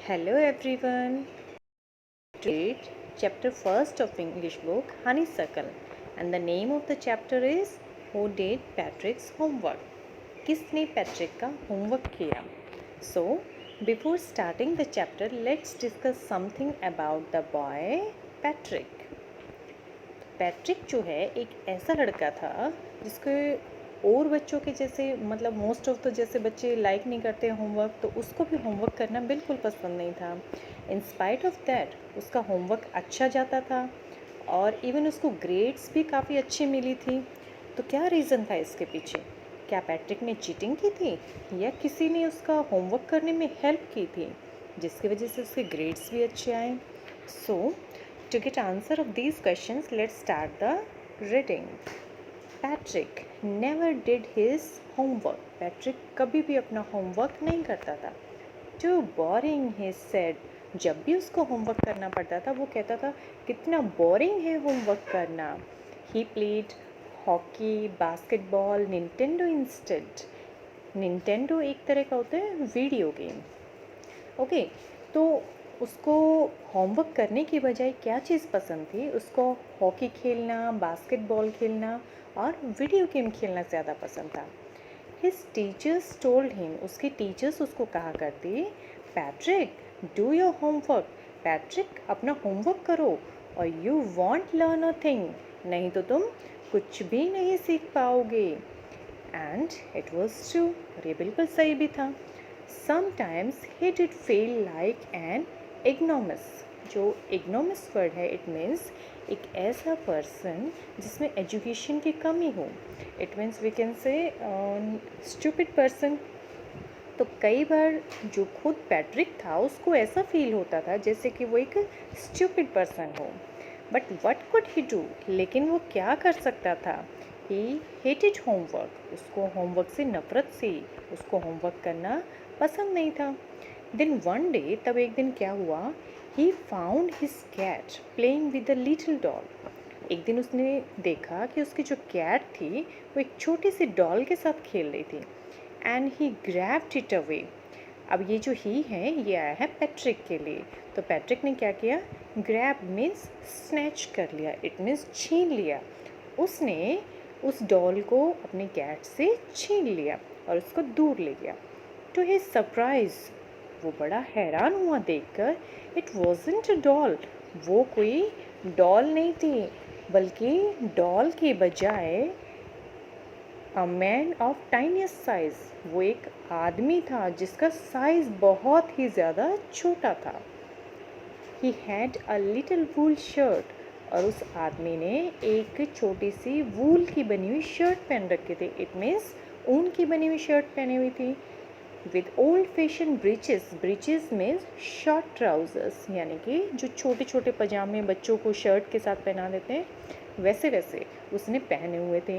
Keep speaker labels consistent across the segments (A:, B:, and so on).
A: Hello everyone. Read chapter first of English book Honeysuckle, and the name of the chapter is Who Did Patrick's Homework? किसने Patrick का homework किया? So before starting the chapter, let's discuss something about the boy Patrick. Patrick जो है एक ऐसा लड़का था जिसको और बच्चों के जैसे मतलब मोस्ट ऑफ द जैसे बच्चे लाइक नहीं करते होमवर्क, तो उसको भी होमवर्क करना बिल्कुल पसंद नहीं था। इन स्पाइट ऑफ दैट उसका होमवर्क अच्छा जाता था और इवन उसको ग्रेड्स भी काफ़ी अच्छी मिली थी। तो क्या रीज़न था इसके पीछे? क्या पैट्रिक ने चीटिंग की थी या किसी ने उसका होमवर्क करने में हेल्प की थी जिसकी वजह से उसके ग्रेड्स भी अच्छे आए? सो to get answer of these questions, let's start the reading. Patrick never did his homework. Patrick कभी भी अपना होमवर्क नहीं करता था। Too boring, he said. जब भी उसको होमवर्क करना पड़ता था वो कहता था कितना बोरिंग है होमवर्क करना। He played hockey, basketball, Nintendo instead. Nintendo एक तरह का होता है वीडियो गेम। ओके, तो उसको होमवर्क करने की बजाय क्या चीज़ पसंद थी? उसको हॉकी खेलना, बास्केटबॉल खेलना और वीडियो गेम खेलना ज़्यादा पसंद था। हिज टीचर्स टोल्ड हिम, उसकी टीचर्स उसको कहा करती, Patrick do your homework, Patrick अपना होमवर्क करो और you want learn a thing, नहीं तो तुम कुछ भी नहीं सीख पाओगे। एंड इट वॉज ट्रू, और ये बिल्कुल सही भी था। Sometimes he did feel like an ignoramus. जो ignoramus वर्ड है, इट मीन्स एक ऐसा पर्सन जिसमें एजुकेशन की कमी हो। It means we can say stupid person. तो कई बार जो खुद पैट्रिक था उसको ऐसा फील होता था जैसे कि वो एक स्टूपिड पर्सन हो। But what could he do, लेकिन वो क्या कर सकता था? ही हेटेड होमवर्क, उसको होमवर्क से नफरत थी, उसको होमवर्क करना पसंद नहीं था। देन वन डे, तब एक दिन क्या हुआ? He found his cat playing with a little doll. एक दिन उसने देखा कि उसकी जो कैट थी वो एक छोटी सी डॉल के साथ खेल रही थी। And he grabbed it away. अब ये जो ही है ये आया है पैट्रिक के लिए। तो पैट्रिक ने क्या किया? ग्रैब मीन्स स्नैच कर लिया, इट मीन्स छीन लिया। उसने उस डॉल को अपनी कैट से छीन लिया और उसको दूर ले गया। टू हिज सरप्राइज, वो बड़ा हैरान हुआ देखकर, इट वॉजंट अ डॉल, वो कोई डॉल नहीं थी, बल्कि डॉल के बजाय a man of tiniest size, वो एक आदमी था जिसका साइज बहुत ही ज़्यादा छोटा था। He had a little wool shirt, और उस आदमी ने एक छोटी सी वूल की बनी हुई शर्ट पहन रखी थी, इट मीन्स ऊन की बनी हुई शर्ट पहनी हुई थी। With old fashion breaches, breaches means short trousers, यानी कि जो छोटे छोटे पजामे बच्चों को शर्ट के साथ पहना देते हैं वैसे वैसे उसने पहने हुए थे।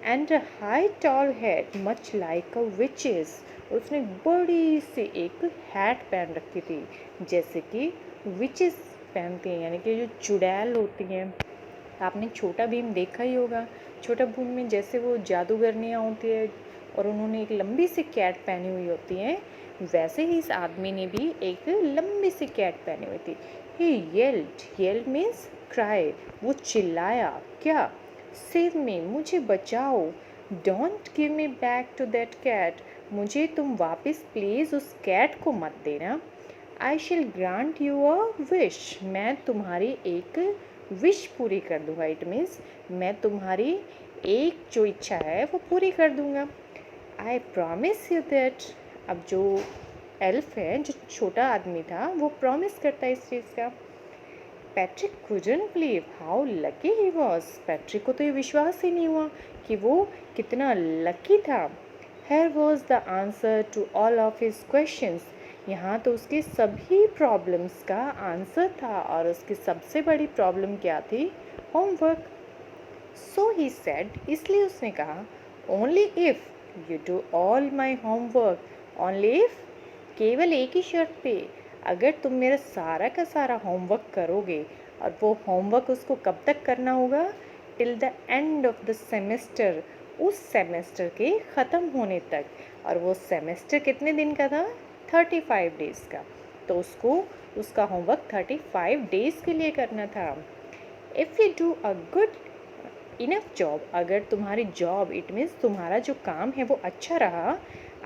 A: And high tall hat much like a witches, उसने बड़ी सी एक हैट पहन रखी थी जैसे कि विचेस पहनती हैं, यानी कि जो चुड़ैल होती हैं। आपने छोटा भीम देखा ही होगा। छोटा भीम में जैसे वो जादूगरनियाँ होती है और उन्होंने एक लंबी सी कैट पहनी हुई होती है, वैसे ही इस आदमी ने भी एक लंबी सी कैट पहनी हुई थी। ही येल्ड मीन्स क्राई, वो चिल्लाया क्या? सेव मी, मुझे बचाओ। Don't give me back to that cat, मुझे तुम वापस प्लीज़ उस कैट को मत देना। आई शिल ग्रांट यू अ विश, मैं तुम्हारी एक विश पूरी कर दूंगा, इट मीन्स मैं तुम्हारी एक जो इच्छा है वो पूरी कर दूंगा। आई प्रॉमिस यू दैट, अब जो एल्फ है, जो छोटा आदमी था, वो प्रॉमिस करता है इस चीज़ का। Patrick couldn't believe how lucky he was, Patrick को तो ये विश्वास ही नहीं हुआ कि वो कितना लकी था। Here was the answer to all of his questions, यहाँ तो उसकी सभी प्रॉब्लम्स का आंसर था, और उसकी सबसे बड़ी प्रॉब्लम क्या थी? होमवर्क। सो ही सेड, इसलिए उसने कहा, only if you do all my homework, only if, केवल एक ही शर्त पे, अगर तुम मेरा सारा का सारा होमवर्क करोगे। और वो होमवर्क उसको कब तक करना होगा? Till the end of the semester, उस सेमेस्टर के ख़त्म होने तक। और वो सेमेस्टर कितने दिन का था? 35 डेज़ का। तो उसको उसका होमवर्क 35 डेज़ के लिए करना था। If you do a good enough job, अगर तुम्हारी जॉब इट मीन्स तुम्हारा जो काम है वो अच्छा रहा,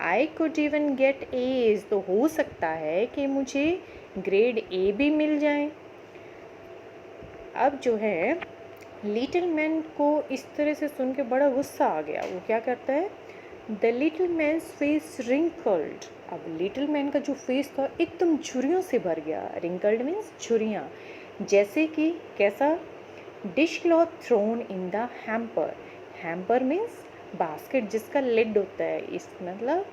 A: I could even get A's, तो हो सकता है कि मुझे ग्रेड ए भी मिल जाए। अब जो है लिटिल मैन को इस तरह से सुन के बड़ा गुस्सा आ गया। वो क्या करता है, the little man's face wrinkled, अब लिटिल मैन का जो फेस था एकदम झुर्रियों से भर गया। रिंकल्ड मीन्स झुर्रियाँ, जैसे कि कैसा, dish cloth thrown in the hamper, hamper means basket जिसका लिड होता है, इस मतलब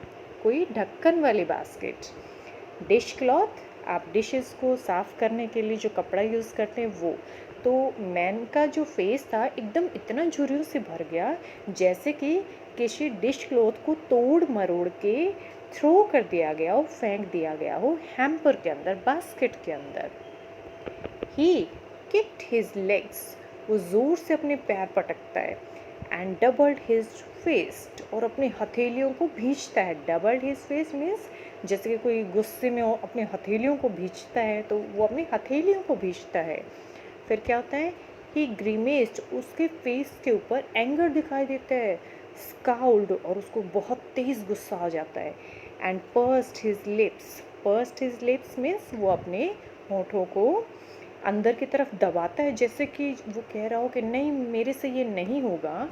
A: कोई ढक्कन वाली बास्केट। डिश क्लॉथ, आप डिशेस को साफ़ करने के लिए जो कपड़ा यूज़ करते हैं वो। तो मैन का जो फेस था एकदम इतना झुर्रियों से भर गया जैसे कि किसी डिश क्लॉथ को तोड़ मरोड़ के थ्रो कर दिया गया हो, फेंक दिया गया हो हैम्पर के अंदर, बास्केट के अंदर। ही किक्ड हिज लेग्स, वो ज़ोर से अपने पैर पटकता है। एंड डबल्ड हिज फेस्ट, और अपने हथेलियों को भींचता है। डबल्ड हिज फेस मीन्स जैसे कि कोई गुस्से में हो अपने हथेलियों को भींचता है, तो वो अपनी हथेलियों को भींचता है। फिर क्या होता है, ही ग्रीमेस्ड, उसके फेस के ऊपर एंगर दिखाई देता है, स्काउल्ड, और उसको बहुत तेज़ गुस्सा आ जाता है। And pursued his lips, pursued his lips means वो अपने होठों को अंदर की तरफ दबाता है, जैसे कि वो कह रहा हो कि नहीं मेरे से ये नहीं होगा।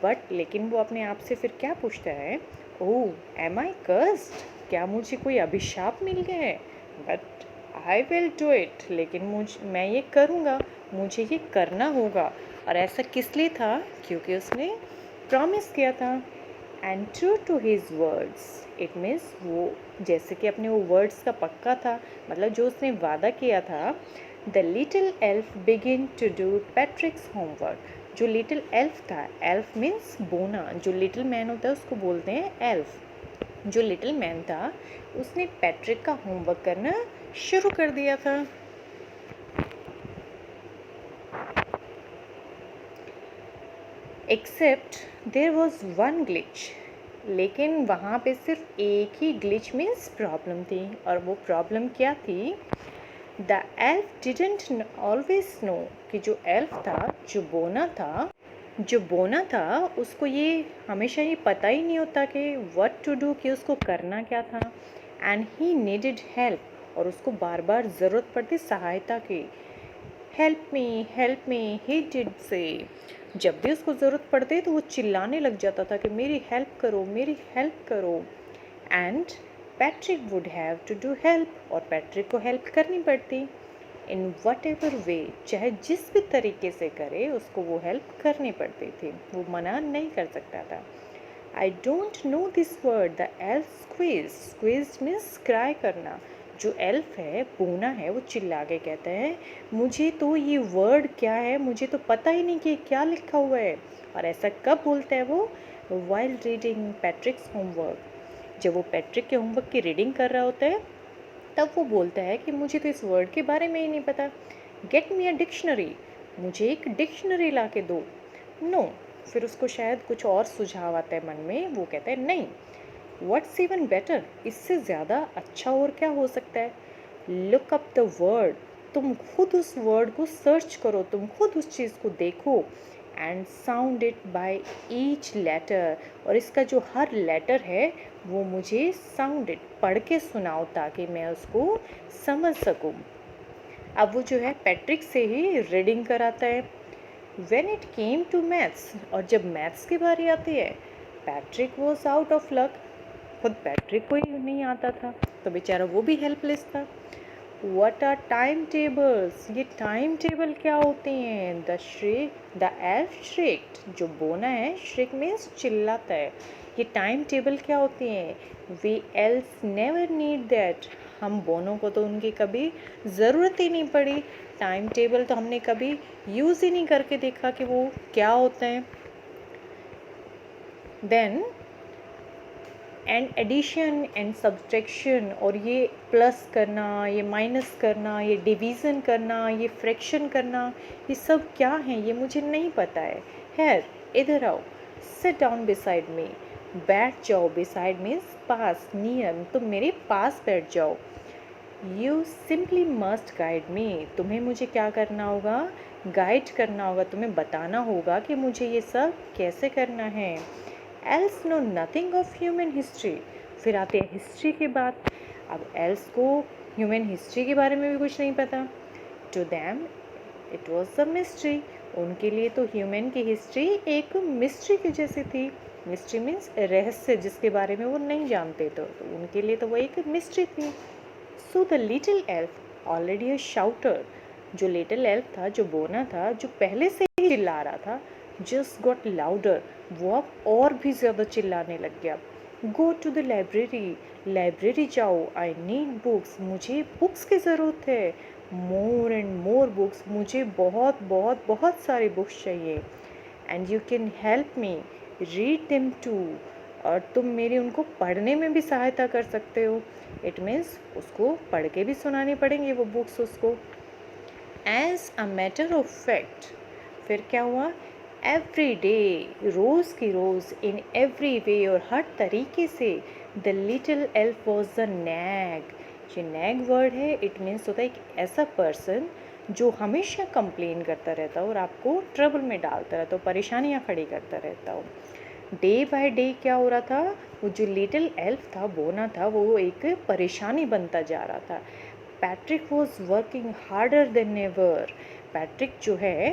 A: बट लेकिन वो अपने आप से फिर क्या पूछता है, ओह एम आई कर्स्ड, क्या मुझे कोई अभिशाप मिल गया है। But I will do it, लेकिन मैं ये करूँगा, मुझे ये करना होगा। और ऐसा किस लिए था, क्योंकि उसने प्रॉमिस किया था। And true to his words, it means वो जैसे कि अपने वो वर्ड्स का पक्का था, मतलब जो उसने वादा किया था। The little elf begin to do Patrick's homework, जो लिटिल एल्फ था, एल्फ मीन्स बोना, जो लिटिल मैन होता है उसको बोलते हैं एल्फ। जो लिटिल मैन था उसने पैट्रिक का होमवर्क करना शुरू कर दिया था। Except there was one glitch, लेकिन वहाँ पे सिर्फ एक ही ग्लिच मीन्स प्रॉब्लम थी। और वो प्रॉब्लम क्या थी, the elf didn't always no, कि जो एल्फ था, जो बोना था उसको ये हमेशा ये पता ही नहीं होता कि व्हाट टू डू, कि उसको करना क्या था। एंड ही नीडेड हेल्प, और उसको बार बार ज़रूरत पड़ती सहायता की। हेल्प मी ही डिड से, जब भी उसको ज़रूरत पड़ती तो वो चिल्लाने लग जाता था कि मेरी हेल्प करो, मेरी हेल्प करो। And Patrick would have to do help, और पैट्रिक को हेल्प करनी पड़ती। इन वट एवर वे, चाहे जिस भी तरीके से करे उसको वो हेल्प करनी पड़ती थी, वो मना नहीं कर सकता था। I don't know this word, the elf squeeze, squeeze means cry करना। जो एल्फ है, पूना है, वो चिल्ला के कहते हैं मुझे तो ये वर्ड क्या है, मुझे तो पता ही नहीं कि क्या लिखा हुआ है। और ऐसा कब बोलता है वो, वाइल रीडिंग पैट्रिक्स होमवर्क, जब वो पैट्रिक के होमवर्क की रीडिंग कर रहा होता है तब वो बोलता है कि मुझे तो इस वर्ड के बारे में ही नहीं पता। गेट मी अ डिक्शनरी, मुझे एक डिक्शनरी ला के दो। नो, फिर उसको शायद कुछ और सुझाव आता है मन में, वो कहता है नहीं। व्हाट्स इवन बेटर, इससे ज़्यादा अच्छा और क्या हो सकता है। लुक अप द वर्ड, तुम खुद उस वर्ड को सर्च करो, तुम खुद उस चीज़ को देखो। And sound it by each letter, और इसका जो हर लेटर है वो मुझे साउंड इट पढ़ के सुनाओ ताकि मैं उसको समझ सकूं। अब वो जो है पैट्रिक से ही रीडिंग कराता है। When it came to maths, और जब मैथ्स की बारी आती है, Patrick was out of luck, खुद पैट्रिक को ही नहीं आता था तो बेचारा वो भी हेल्पलेस था। व्हाट आर टाइम टेबल्स, ये टाइम टेबल क्या होते हैं। द एल्फ श्रिक्ड, जो बोना है, श्रिक मीन्स चिल्लाता है, ये टाइम टेबल क्या होती हैं। We elf never need that, हम बोनों को तो उनकी कभी ज़रूरत ही नहीं पड़ी, टाइम टेबल तो हमने कभी यूज़ ही नहीं करके देखा कि वो क्या होता है। Then and addition and subtraction, और ये प्लस करना, ये माइनस करना, ये डिवीज़न करना, ये फ्रैक्शन करना, ये सब क्या है ये मुझे नहीं पता है। हैर, इधर आओ, सिट डाउन बिसाइड मी, बैठ जाओ, बिसाइड मीन्स पास, नियर, तुम मेरे पास बैठ जाओ। You simply must guide me, तुम्हें मुझे क्या करना होगा, गाइड करना होगा, तुम्हें बताना होगा कि मुझे ये सब कैसे करना है। Elves know nothing of human history, फिर आते हैं हिस्ट्री की बात। अब एल्स को ह्यूमन हिस्ट्री के बारे में भी कुछ नहीं पता। To them it was a mystery, उनके लिए तो ह्यूमन की हिस्ट्री एक मिस्ट्री की जैसी थी। मिस्ट्री मीन्स रहस्य, जिसके बारे में वो नहीं जानते तो उनके लिए तो वो एक मिस्ट्री थी। So the little elf already अ शाउटर, जो लिटिल एल्फ था, जो बोना था, जो पहले से ही चिल्ला रहा था, जस्ट गॉट लाउडर, वो अब और भी ज़्यादा चिल्लाने लग गया। Go to the library, library जाओ, आई नीड बुक्स, मुझे बुक्स की ज़रूरत है। मोर एंड मोर बुक्स, मुझे बहुत बहुत बहुत सारी बुक्स चाहिए। And you can help me read them too, और तुम मेरी उनको पढ़ने में भी सहायता कर सकते हो। इट मीन्स उसको पढ़ के भी सुनानी पड़ेंगी वो बुक्स उसको। As a matter of fact, फिर क्या हुआ, एवरी डे, रोज़ की रोज़, इन एवरी वे, और हर तरीके से, the little elf was a nag. ये नैग वर्ड है, इट मीन्स होता है एक ऐसा पर्सन जो हमेशा कंप्लेन करता रहता हो और आपको ट्रबल में डालता रहता हो, परेशानियाँ खड़ी करता रहता हो। डे बाय डे क्या हो रहा था, वो जो लिटिल एल्फ था, बोना था, वो एक परेशानी बनता जा रहा था। Patrick was working harder than ever, Patrick जो है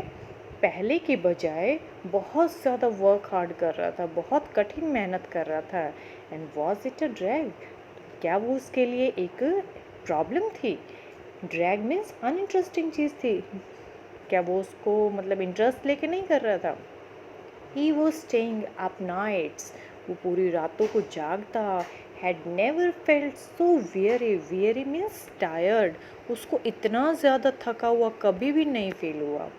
A: पहले की बजाय बहुत ज़्यादा वर्क हार्ड कर रहा था, बहुत कठिन मेहनत कर रहा था। And was it a drag, क्या वो उसके लिए एक प्रॉब्लम थी। ड्रैग मीन्स अनइंटरेस्टिंग चीज़ थी, क्या वो उसको मतलब इंटरेस्ट लेके नहीं कर रहा था। He was staying up nights, वो पूरी रातों को जागता। Had never felt so weary, weary means tired, उसको इतना ज़्यादा थका हुआ कभी भी नहीं फील हुआ।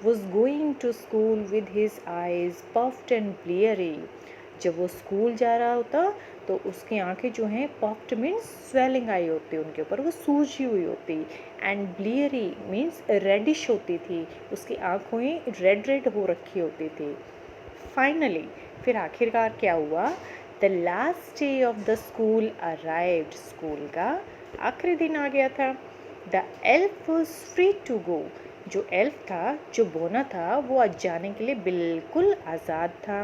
A: Was going to school with his eyes puffed and bleary, जब वो स्कूल जा रहा होता तो उसकी आंखें जो हैं, पफ्ड मीन्स स्वेलिंग आई होती उनके ऊपर, वो सूजी हुई होती। एंड ब्लियरी मीन्स रेडिश होती थी, उसकी आंखें रेड रेड हो रखी होती थी। फाइनली, फिर आखिरकार क्या हुआ, the last day of the school arrived, school का आखिरी दिन आ गया था। The elf was free to go, जो एल्फ था, जो बोना था, वो आज जाने के लिए बिल्कुल आज़ाद था।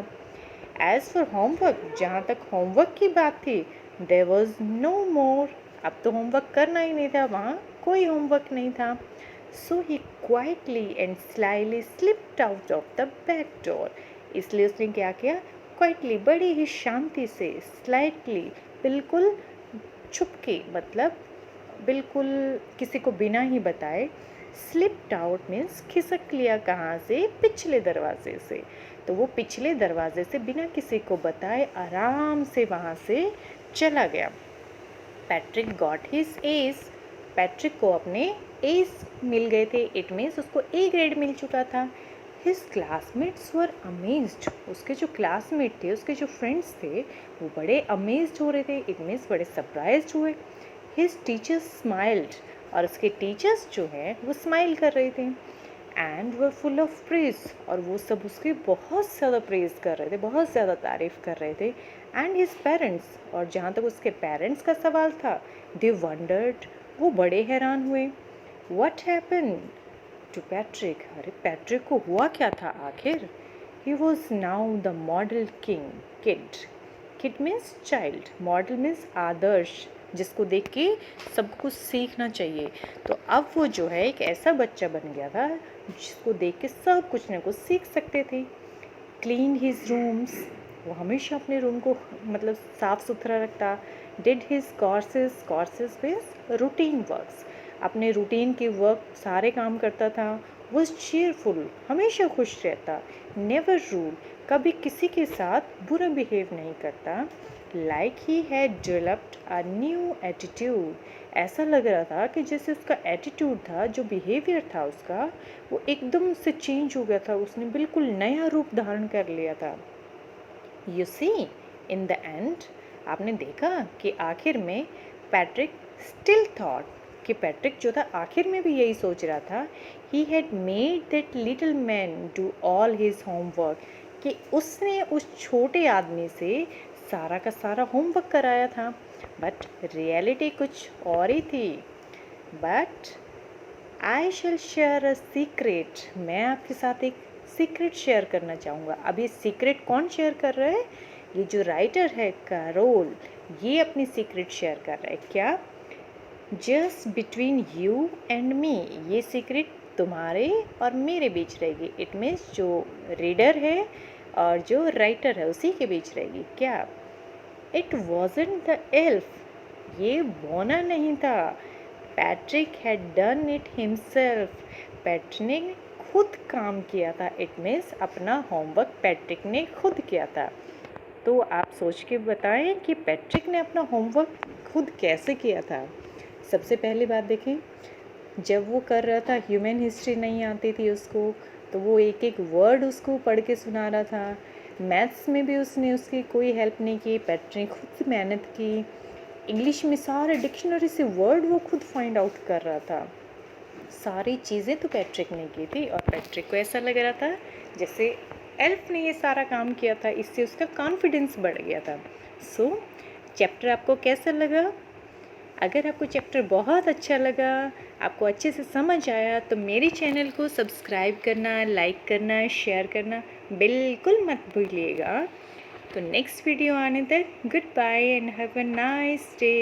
A: एज फॉर होमवर्क, जहाँ तक होमवर्क की बात थी, देयर वॉज नो मोर, अब तो होमवर्क करना ही नहीं था, वहाँ कोई होमवर्क नहीं था। So he quietly and slyly slipped out of the back door, इसलिए उसने क्या किया, क्वाइटली, बड़ी ही शांति से, स्लाइटली, बिल्कुल छुपके, मतलब बिल्कुल किसी को बिना ही बताए। स्लिप्ड आउट मीन्स खिसक लिया, कहाँ से, पिछले दरवाजे से। तो वो पिछले दरवाजे से बिना किसी को बताए आराम से वहाँ से चला गया। Patrick got his ass, Patrick को अपने एस मिल गए थे, इट मीन्स उसको ए ग्रेड मिल चुका था। हिज क्लासमेट्स वर अमेज्ड, उसके जो क्लासमेट थे, उसके जो फ्रेंड्स थे, वो बड़े अमेज्ड हो रहे थे, इट मीन्स बड़े सरप्राइज्ड हुए। हिज टीचर्स स्माइल्ड, और उसके टीचर्स जो हैं वो स्माइल कर रहे थे। And were full of praise, और वो सब उसकी बहुत ज़्यादा प्रेज कर रहे थे, बहुत ज़्यादा तारीफ़ कर रहे थे। एंड हिज पेरेंट्स, और जहाँ तक उसके पेरेंट्स का सवाल था, दे वंडर्ड, वो बड़े हैरान हुए। व्हाट हैपन टू पैट्रिक, अरे पैट्रिक को हुआ क्या था आखिर। He was now the model king kid, kid means child, model means आदर्श, जिसको देख के सबको कुछ सीखना चाहिए। तो अब वो जो है एक ऐसा बच्चा बन गया था जिसको देख के सब कुछ ना कुछ सीख सकते थे। क्लीन हिज रूम्स, वो हमेशा अपने रूम को मतलब साफ़ सुथरा रखता। Did his courses, courses means routine works, अपने रूटीन के वर्क सारे काम करता था। वॉज चीयरफुल, हमेशा खुश रहता। नेवर रूल, कभी किसी के साथ बुरा बिहेव नहीं करता। Like he had developed a new attitude, ऐसा लग रहा था कि जैसे उसका एटीट्यूड था, जो बिहेवियर था उसका, वो एकदम से चेंज हो गया था, उसने बिल्कुल नया रूप धारण कर लिया था। You see, in the end, आपने देखा कि आखिर में पैट्रिक स्टिल थॉट, कि पैट्रिक जो था आखिर में भी यही सोच रहा था, he had made that little man do all his homework, कि उसने उस छोटे आदमी से सारा का सारा होमवर्क कराया था। बट रियलिटी कुछ और ही थी। But I shall share a secret, मैं आपके साथ एक सीक्रेट शेयर करना चाहूँगा। अब ये सीक्रेट कौन शेयर कर रहा है? ये जो राइटर है कैरोल, ये अपनी सीक्रेट शेयर कर रहा है। क्या? Just between you and me, ये सीक्रेट तुम्हारे और मेरे बीच रहेगी। इट मीन्स जो रीडर है और जो राइटर है उसी के बीच रहेगी। क्या? इट वॉजंट द एल्फ, ये बोना नहीं था। Patrick had done it himself, Patrick ने खुद काम किया था। इट मीन्स अपना होमवर्क पैट्रिक ने खुद किया था। तो आप सोच के बताएं कि पैट्रिक ने अपना होमवर्क खुद कैसे किया था। सबसे पहली बात देखें, जब वो कर रहा था, ह्यूमन हिस्ट्री नहीं आती थी उसको, तो वो एक एक वर्ड उसको पढ़ के सुना रहा था। मैथ्स में भी उसने उसकी कोई हेल्प नहीं की, पैट्रिक खुद मेहनत की। इंग्लिश में सारे डिक्शनरी से वर्ड वो खुद फाइंड आउट कर रहा था। सारी चीज़ें तो पैट्रिक ने की थी और पैट्रिक को ऐसा लग रहा था जैसे एल्फ ने ये सारा काम किया था। इससे उसका कॉन्फिडेंस बढ़ गया था। सो चैप्टर आपको कैसा लगा? अगर आपको चैप्टर बहुत अच्छा लगा, आपको अच्छे से समझ आया, तो मेरे चैनल को सब्सक्राइब करना, लाइक करना, शेयर करना बिल्कुल मत भूलिएगा। तो नेक्स्ट वीडियो आने तक goodbye and have a nice day.